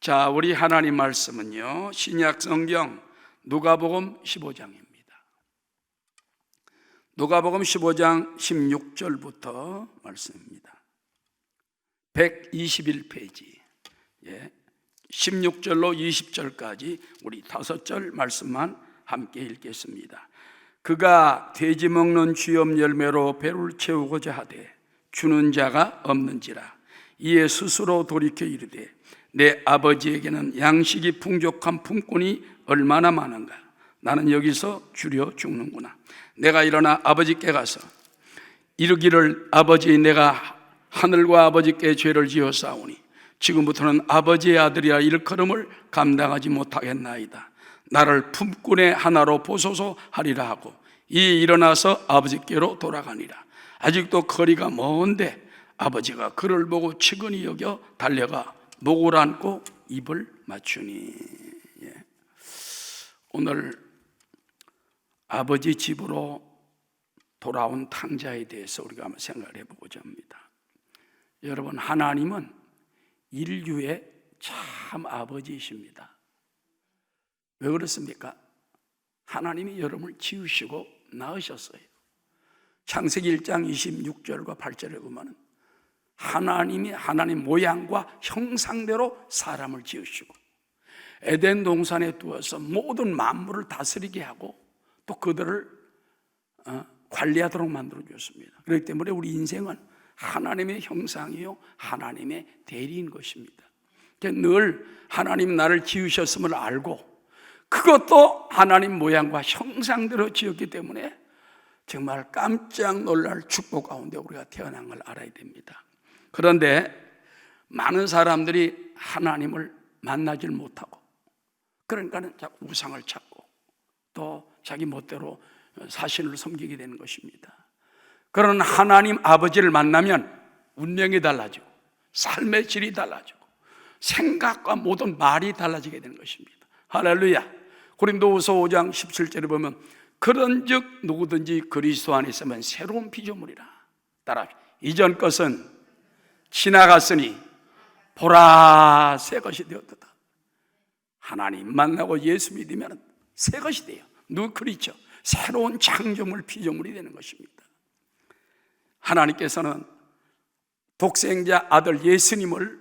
자, 우리 하나님 말씀은요, 신약 성경 누가복음 15장입니다. 누가복음 15장 16절부터 말씀입니다. 121페이지 16절로 20절까지 우리 5절 말씀만 함께 읽겠습니다. 그가 돼지 먹는 쥐염 열매로 배를 채우고자 하되 주는 자가 없는지라. 이에 스스로 돌이켜 이르되 내 아버지에게는 양식이 풍족한 품꾼이 얼마나 많은가. 나는 여기서 주려 죽는구나. 내가 일어나 아버지께 가서 이르기를 아버지, 내가 하늘과 아버지께 죄를 지었사오니 지금부터는 아버지의 아들이라 일컬음을 감당하지 못하겠나이다. 나를 품꾼의 하나로 보소서 하리라 하고 이 일어나서 아버지께로 돌아가니라. 아직도 거리가 먼데 아버지가 그를 보고 측은히 여겨 달려가 목을 안고 입을 맞추니. 오늘 아버지 집으로 돌아온 탕자에 대해서 우리가 한번 생각을 해보고자 합니다. 여러분, 하나님은 인류의 참 아버지이십니다. 왜 그렇습니까? 하나님이 여러분을 지으시고 낳으셨어요. 창세기 1장 26절과 8절에 보면 하나님이 하나님 모양과 형상대로 사람을 지으시고 에덴 동산에 두어서 모든 만물을 다스리게 하고 또 그들을 관리하도록 만들어 주셨습니다. 그렇기 때문에 우리 인생은 하나님의 형상이요 하나님의 대리인 것입니다. 늘 하나님 나를 지으셨음을 알고 그것도 하나님 모양과 형상대로 지었기 때문에 정말 깜짝 놀랄 축복 가운데 우리가 태어난 걸 알아야 됩니다. 그런데 많은 사람들이 하나님을 만나질 못하고 그러니까는 자꾸 우상을 찾고 또 자기 멋대로 사신을 섬기게 되는 것입니다. 그런 하나님 아버지를 만나면 운명이 달라지고 삶의 질이 달라지고 생각과 모든 말이 달라지게 되는 것입니다. 할렐루야. 고린도후서 5장 17절에 보면 그런즉 누구든지 그리스도 안에 있으면 새로운 피조물이라. 따라 이전 것은 지나갔으니 보라 새 것이 되었다. 하나님 만나고 예수 믿으면 새 것이 돼요. 뉴 크리처, 새로운 창조물 피조물이 되는 것입니다. 하나님께서는 독생자 아들 예수님을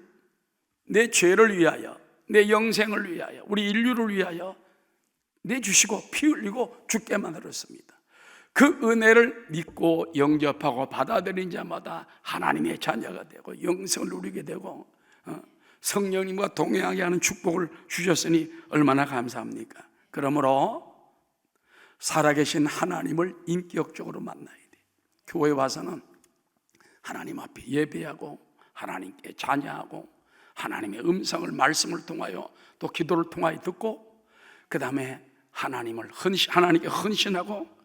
내 죄를 위하여, 내 영생을 위하여, 우리 인류를 위하여 내주시고 피 흘리고 죽게 만들었습니다. 그 은혜를 믿고 영접하고 받아들인 자마다 하나님의 자녀가 되고 영생을 누리게 되고 성령님과 동행하게 하는 축복을 주셨으니 얼마나 감사합니까? 그러므로 살아계신 하나님을 인격적으로 만나야 돼요. 교회 와서는 하나님 앞에 예배하고 하나님께 찬양하고 하나님의 음성을 말씀을 통하여 또 기도를 통하여 듣고 그 다음에 하나님께 헌신하고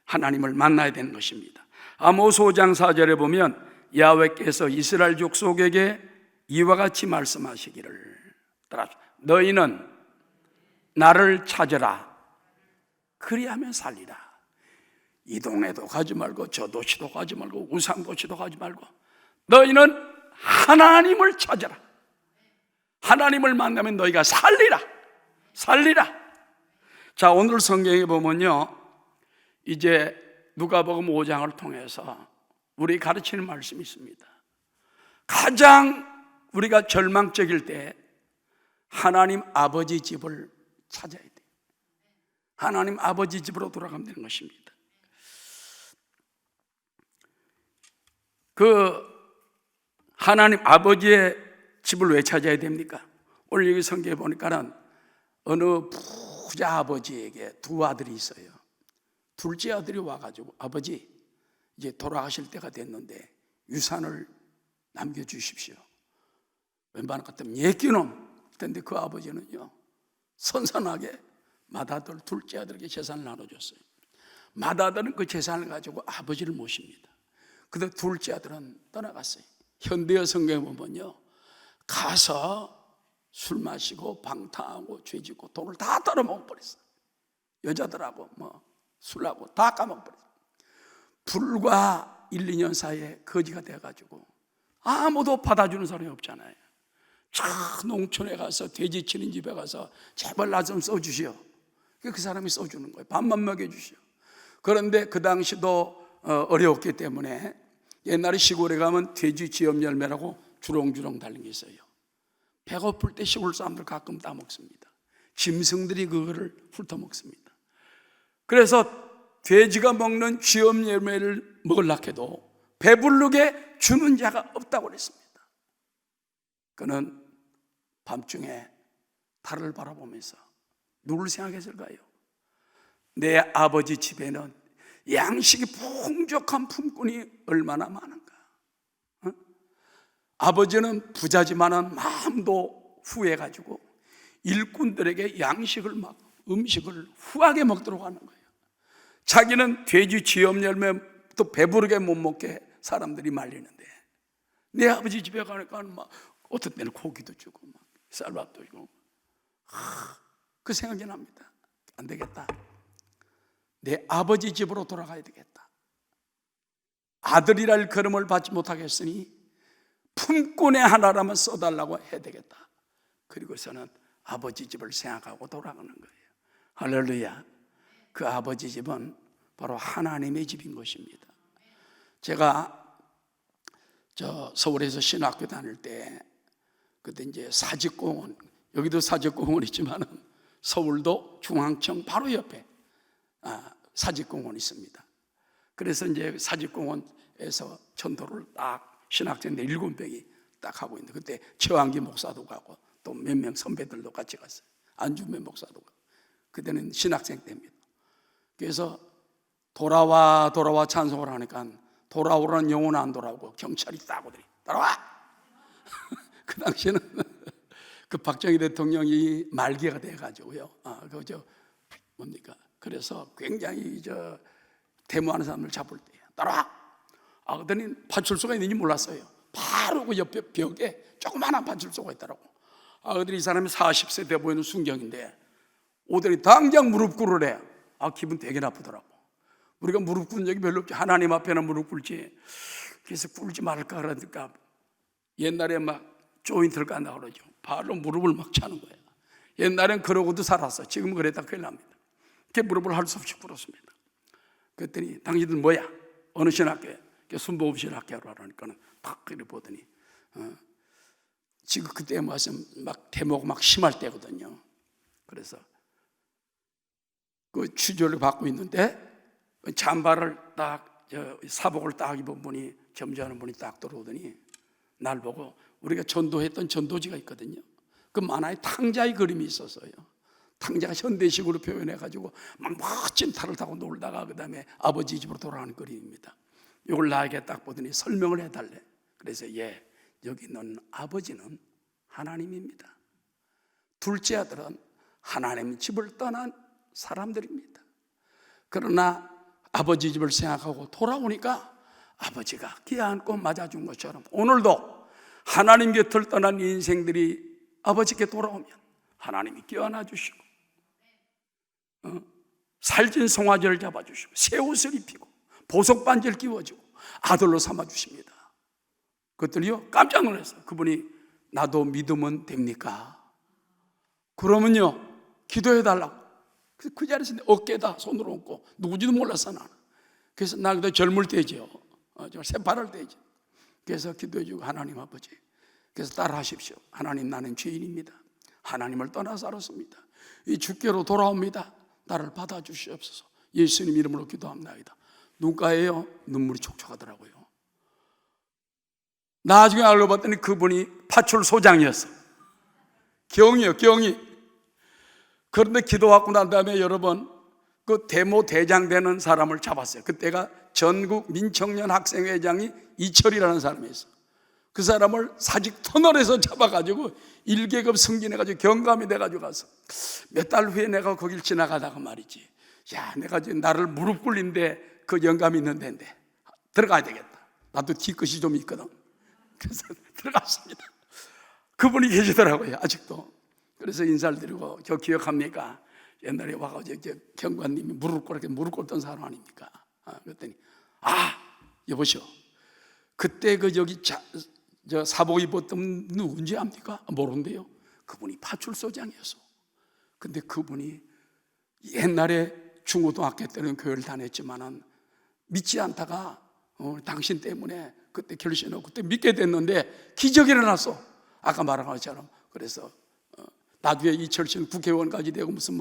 하나님을 만나야 되는 것입니다. 아모스 5장 4절에 보면 야훼께서 이스라엘 족속에게 이와 같이 말씀하시기를 너희는 나를 찾으라 그리하면 살리라. 이 동네도 가지 말고 저 도시도 가지 말고 우상 도시도 가지 말고 너희는 하나님을 찾으라. 하나님을 만나면 너희가 살리라. 자, 오늘 성경에 보면요, 이제 누가복음 5장을 통해서 우리 가르치는 말씀이 있습니다. 가장 우리가 절망적일 때 하나님 아버지 집을 찾아야 돼요. 하나님 아버지 집으로 돌아가면 되는 것입니다. 그 하나님 아버지의 집을 왜 찾아야 됩니까? 오늘 여기 성경에 보니까는 어느 부자 아버지에게 두 아들이 있어요. 둘째 아들이 와가지고 아버지 이제 돌아가실 때가 됐는데 유산을 남겨주십시오. 웬만한 것 같으면 예끼놈. 그런데 그 아버지는요 선선하게 맏아들 둘째 아들에게 재산을 나눠줬어요. 맏아들은 그 재산을 가지고 아버지를 모십니다. 근데 둘째 아들은 떠나갔어요. 현대의 성경에 보면요 가서 술 마시고 방탕하고 죄짓고 돈을 다 떨어먹어버렸어요. 여자들하고 술하고 다 까먹어버렸어요. 불과 1, 2년 사이에 거지가 돼가지고 아무도 받아주는 사람이 없잖아요. 저 농촌에 가서 돼지 치는 집에 가서 제발 나 좀 써주시오. 그 사람이 써주는 거예요. 밥만 먹여주시오. 그런데 그 당시도 어려웠기 때문에 옛날에 시골에 가면 돼지 지엄 열매라고 주렁주렁 달린 게 있어요. 배고플 때 시골 사람들 가끔 따먹습니다. 짐승들이 그거를 훑어먹습니다. 그래서 돼지가 먹는 쥐엄 열매를 먹으려고 해도 배부르게 주는 자가 없다고 그랬습니다. 그는 밤중에 달을 바라보면서 누굴 생각했을까요? 내 아버지 집에는 양식이 풍족한 품꾼이 얼마나 많은가. 아버지는 부자지만은 마음도 후해가지고 일꾼들에게 양식을 막 음식을 후하게 먹도록 하는 거예요. 자기는 돼지 쥐엄 열매 또 배부르게 못 먹게 사람들이 말리는데 내 아버지 집에 가니까 막 어떤 때는 고기도 주고 막 쌀밥도 주고 그 생각이 납니다. 안 되겠다. 내 아버지 집으로 돌아가야 되겠다. 아들이랄 걸음을 받지 못하겠으니 품꾼의 하나라면 써달라고 해야 되겠다. 그리고서는 아버지 집을 생각하고 돌아가는 거예요. 할렐루야. 그 아버지 집은 바로 하나님의 집인 것입니다. 제가 서울에서 신학교 다닐 때 그때 이제 사직공원, 여기도 사직공원 있지만 서울도 중앙청 바로 옆에 사직공원이 있습니다. 그래서 이제 사직공원에서 전도를 딱 신학생들 7명이 딱 하고 있는데 그때 최왕기 목사도 가고 또 몇 명 선배들도 같이 갔어요. 안준배 목사도 가고. 그때는 신학생 때입니다. 그래서 돌아와 찬송을 하니까 돌아오라는 영혼 안 돌아오고 경찰이 딱 오더니 따라와. 그 당시에는 그 박정희 대통령이 말기가 돼가지고요. 뭡니까? 그래서 굉장히 데모하는 사람들 잡을 때 따라와. 그랬더니 파출소가 있는지 몰랐어요. 바로 그 옆에 벽에 조그마한 파출소가 있더라고. 그랬더니 이 사람이 40세 돼 보이는 순경인데 오더니 당장 무릎 꿇으래. 기분 되게 나쁘더라고. 우리가 무릎 꿇는 적이 별로 없지. 하나님 앞에는 무릎 꿇지. 그래서 꿇지 말까 그러니까 옛날에 막 조인트를 깐다고 그러죠. 발로 무릎을 막 차는 거예요. 옛날엔 그러고도 살았어. 지금은 그랬다 큰일 납니다. 그렇게 무릎을 할 수 없이 꿇었습니다. 그랬더니 당신들 뭐야? 어느 신학교에? 순복음 신학교로 하라니까는 탁 그래 보더니 지금 그때 말씀 막 데모가 막 심할 때거든요. 그래서 그 취조를 받고 있는데 잠바를 딱 사복을 딱 입은 분이 점잖은 분이 딱 들어오더니 날 보고 우리가 전도했던 전도지가 있거든요. 그 만화에 탕자의 그림이 있었어요. 탕자가 현대식으로 표현해가지고 막 멋진 탈을 타고 놀다가 그 다음에 아버지 집으로 돌아가는 그림입니다. 이걸 나에게 딱 보더니 설명을 해달래. 그래서 여기 있는 아버지는 하나님입니다. 둘째 아들은 하나님 집을 떠난 사람들입니다. 그러나 아버지 집을 생각하고 돌아오니까 아버지가 끼안고 맞아준 것처럼 오늘도 하나님 곁을 떠난 인생들이 아버지께 돌아오면 하나님이 끼안아 주시고 살찐 송아지를 잡아주시고 새 옷을 입히고 보석 반지를 끼워주고 아들로 삼아주십니다. 그것들이요 깜짝 놀랐어요. 그분이 나도 믿으면 됩니까? 그러면요 기도해달라고. 그 자리에서 어깨에다 손으로 얹고 누구지도 몰랐어 나는. 그래서 나 그때 젊을 때죠. 정말 새파랄 때죠. 그래서 기도해주고 하나님 아버지 그래서 따라하십시오. 하나님 나는 죄인입니다. 하나님을 떠나 살았습니다. 이 주께로 돌아옵니다. 나를 받아주시옵소서. 예수님 이름으로 기도합니다. 눈가에요 눈물이 촉촉하더라고요. 나중에 알고 봤더니 그분이 파출소장이었어. 경이. 그런데 기도하고 난 다음에 여러분 그 데모 대장 되는 사람을 잡았어요. 그때가 전국 민청년 학생회장이 이철이라는 사람이 있어. 그 사람을 사직 터널에서 잡아가지고 1계급 승진해가지고 경감이 돼가지고 가서 몇 달 후에 내가 거길 지나가다가 말이지 내가 지금 나를 무릎 꿇린데 그 영감이 있는 데인데 들어가야 되겠다. 나도 뒤끝이 좀 있거든. 그래서 들어갔습니다. 그분이 계시더라고요 아직도. 그래서 인사를 드리고 저 기억합니까? 옛날에 와가지고 경관님이 무릎 꿇던 사람 아닙니까? 그랬더니 여보시오 그때 그 여기 저 사복 입었던 누군지 압니까? 모르는데요. 그분이 파출소장이었어. 근데 그분이 옛날에 중고등학교 때는 교회를 다녔지만은 믿지 않다가 당신 때문에 그때 결심하고 그때 믿게 됐는데 기적이 일어났어. 아까 말한 것처럼. 그래서 나중에 이철신 국회의원까지 되고 무슨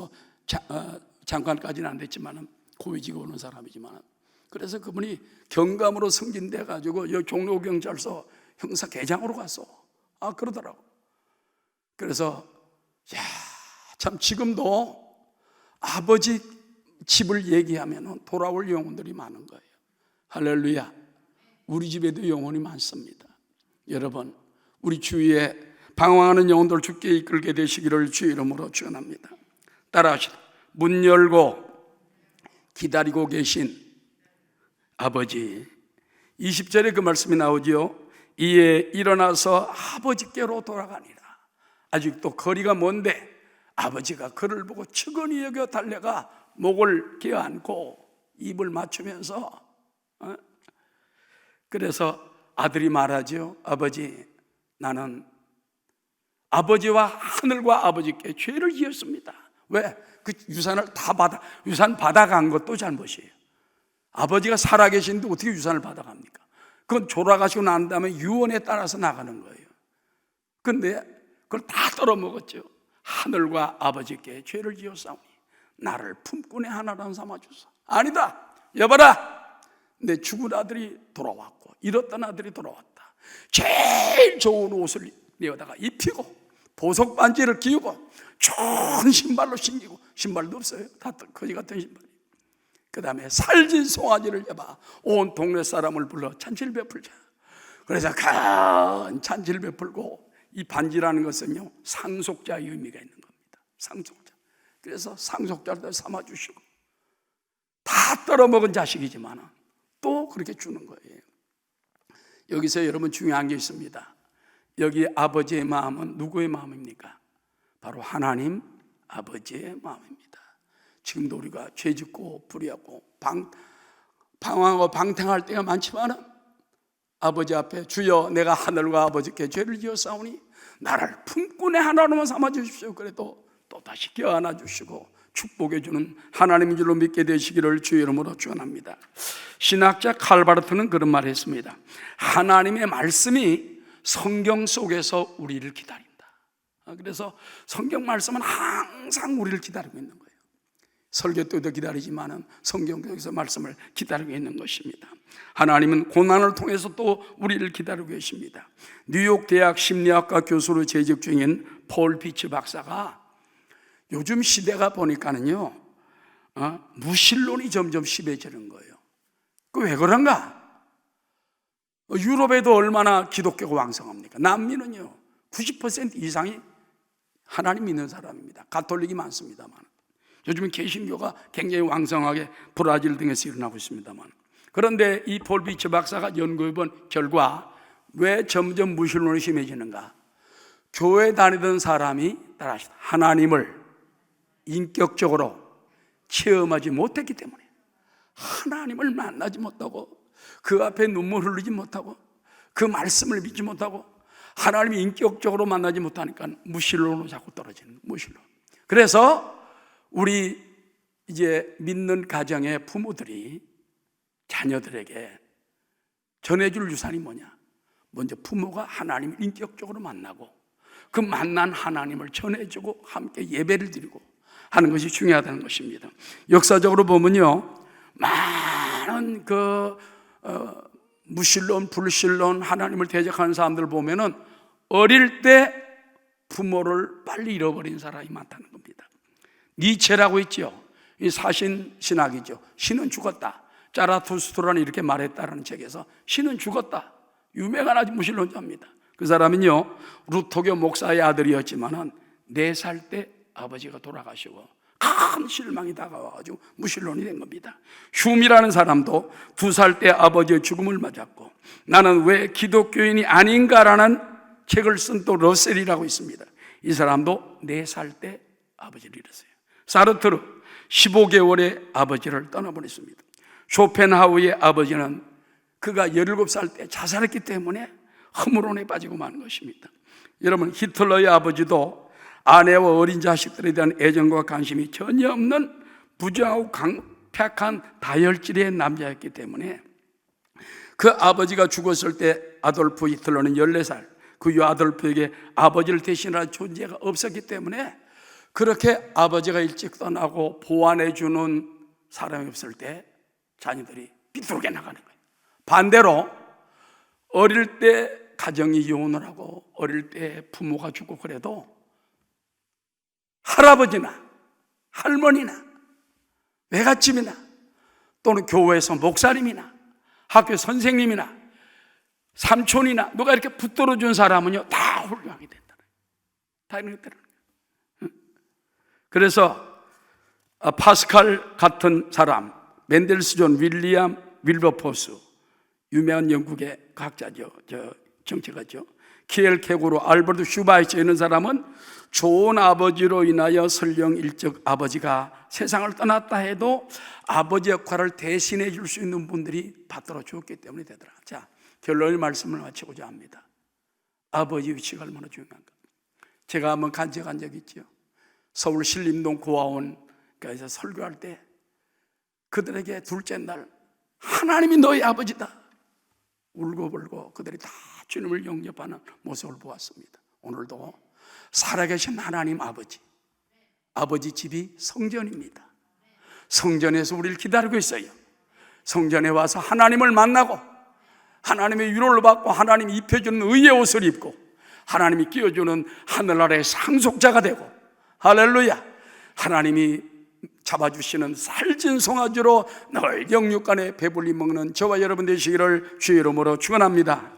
장관까지는 안 됐지만은 고위직에 오는 사람이지만, 그래서 그분이 경감으로 승진돼 가지고 여기 종로경찰서 형사계장으로 갔어. 그러더라고. 그래서 참 지금도 아버지 집을 얘기하면 돌아올 영혼들이 많은 거예요. 할렐루야. 우리 집에도 영혼이 많습니다. 여러분, 우리 주위에 방황하는 영혼들 주께 이끌게 되시기를 주 이름으로 축원합니다. 따라하시다. 문 열고 기다리고 계신 아버지. 20절에 그 말씀이 나오죠. 이에 일어나서 아버지께로 돌아가니라. 아직도 거리가 먼데 아버지가 그를 보고 측은히 여겨 달려가 목을 껴안고 입을 맞추면서 그래서 아들이 말하죠. 아버지, 나는 아버지와 하늘과 아버지께 죄를 지었습니다. 왜? 그 유산을 유산 받아간 것도 잘못이에요. 아버지가 살아계신데 어떻게 유산을 받아갑니까? 그건 돌아가시고 난 다음에 유언에 따라서 나가는 거예요. 근데 그걸 다 떨어먹었죠. 하늘과 아버지께 죄를 지었사오니 나를 품꾼의 하나로 삼아주소. 아니다, 여봐라, 내 죽은 아들이 돌아왔고 잃었던 아들이 돌아왔다. 제일 좋은 옷을 내어다가 입히고 보석 반지를 끼우고 좋은 신발로 신기고, 신발도 없어요. 다 거지 같은 신발. 그 다음에 살진 송아지를 잡아 온 동네 사람을 불러 잔치를 베풀자. 그래서 큰 잔치를 베풀고, 이 반지라는 것은요 상속자의 의미가 있는 겁니다. 상속자. 그래서 상속자를 삼아주시고, 다 떨어먹은 자식이지만 또 그렇게 주는 거예요. 여기서 여러분 중요한 게 있습니다. 여기 아버지의 마음은 누구의 마음입니까? 바로 하나님 아버지의 마음입니다. 지금도 우리가 죄짓고 불의하고 방황하고 방탕할 때가 많지만 아버지 앞에 주여 내가 하늘과 아버지께 죄를 지었사오니 나를 품꾼의 하나로만 삼아주십시오. 그래도 또다시 껴안아 주시고 축복해 주는 하나님인 줄로 믿게 되시기를 주의 이름으로 축원합니다. 신학자 칼바르트는 그런 말을 했습니다. 하나님의 말씀이 성경 속에서 우리를 기다린다. 그래서 성경 말씀은 항상 우리를 기다리고 있는 거예요. 설교 때도 기다리지만 성경 속에서 말씀을 기다리고 있는 것입니다. 하나님은 고난을 통해서 또 우리를 기다리고 계십니다. 뉴욕 대학 심리학과 교수로 재직 중인 폴 비츠 박사가 요즘 시대가 보니까는요 무신론이 점점 심해지는 거예요. 그 왜 그런가? 유럽에도 얼마나 기독교가 왕성합니까? 남미는요 90% 이상이 하나님 믿는 사람입니다. 가톨릭이 많습니다만, 요즘은 개신교가 굉장히 왕성하게 브라질 등에서 일어나고 있습니다만, 그런데 이 폴 비츠 박사가 연구해본 결과 왜 점점 무신론이 심해지는가? 교회 다니던 사람이 따라하시다. 하나님을 인격적으로 체험하지 못했기 때문에, 하나님을 만나지 못하고 그 앞에 눈물 흘리지 못하고 그 말씀을 믿지 못하고 하나님이 인격적으로 만나지 못하니까 무신론으로 자꾸 떨어지는 무신론. 그래서 우리 이제 믿는 가정의 부모들이 자녀들에게 전해줄 유산이 뭐냐? 먼저 부모가 하나님을 인격적으로 만나고 그 만난 하나님을 전해주고 함께 예배를 드리고 하는 것이 중요하다는 것입니다. 역사적으로 보면요 많은 무신론, 불신론, 하나님을 대적하는 사람들 보면은 어릴 때 부모를 빨리 잃어버린 사람이 많다는 겁니다. 니체라고 있죠. 이 사신 신학이죠. 신은 죽었다. 자라투스트라는 이렇게 말했다라는 책에서 신은 죽었다. 유명한 아주 무신론자입니다. 그 사람은요 루터교 목사의 아들이었지만은 4살 때 아버지가 돌아가시고 큰 실망이 다가와가지고 무신론이 된 겁니다. 흉이라는 사람도 2살 때 아버지의 죽음을 맞았고, 나는 왜 기독교인이 아닌가라는 책을 쓴 또 러셀이라고 있습니다. 이 사람도 4살 때 아버지를 잃었어요. 사르트르 15개월에 아버지를 떠나보냈습니다. 쇼펜하우의 아버지는 그가 17살 때 자살했기 때문에 허물원에 빠지고 마는 것입니다. 여러분, 히틀러의 아버지도 아내와 어린 자식들에 대한 애정과 관심이 전혀 없는 부정하고 강팍한 다혈질의 남자였기 때문에 그 아버지가 죽었을 때 아돌프 히틀러는 14살, 그 아돌프에게 아버지를 대신할 존재가 없었기 때문에 그렇게 아버지가 일찍 떠나고 보완해주는 사람이 없을 때 자녀들이 비뚤게 나가는 거예요. 반대로 어릴 때 가정이 이혼을 하고 어릴 때 부모가 죽고 그래도 할아버지나 할머니나 외갓집이나 또는 교회에서 목사님이나 학교 선생님이나 삼촌이나 누가 이렇게 붙들어 준 사람은요 다 훌륭하게 된다. 다 이렇게 되는 거예요. 그래서 파스칼 같은 사람, 멘델스존, 윌리엄 윌버포스, 유명한 영국의 과학자죠, 정치가죠. 키엘 케고로, 알버트 슈바이처 이런 사람은 좋은 아버지로 인하여 설령 일찍 아버지가 세상을 떠났다 해도 아버지 역할을 대신해 줄 수 있는 분들이 받들어 주었기 때문에 되더라. 자, 결론의 말씀을 마치고자 합니다. 아버지 위치가 얼마나 중요한가. 제가 한번 간증한 적이 있죠. 서울 신림동 고아원에서 설교할 때 그들에게 둘째 날 하나님이 너희 아버지다 울고불고 그들이 다 주님을 영접하는 모습을 보았습니다. 오늘도 살아계신 하나님 아버지 집이 성전입니다. 성전에서 우리를 기다리고 있어요. 성전에 와서 하나님을 만나고 하나님의 위로를 받고 하나님이 입혀주는 의의 옷을 입고 하나님이 끼워주는 하늘나라의 상속자가 되고, 할렐루야, 하나님이 잡아주시는 살찐 송아지로 늘 영육간에 배불리 먹는 저와 여러분 되시기를 주의 이름으로 축원합니다.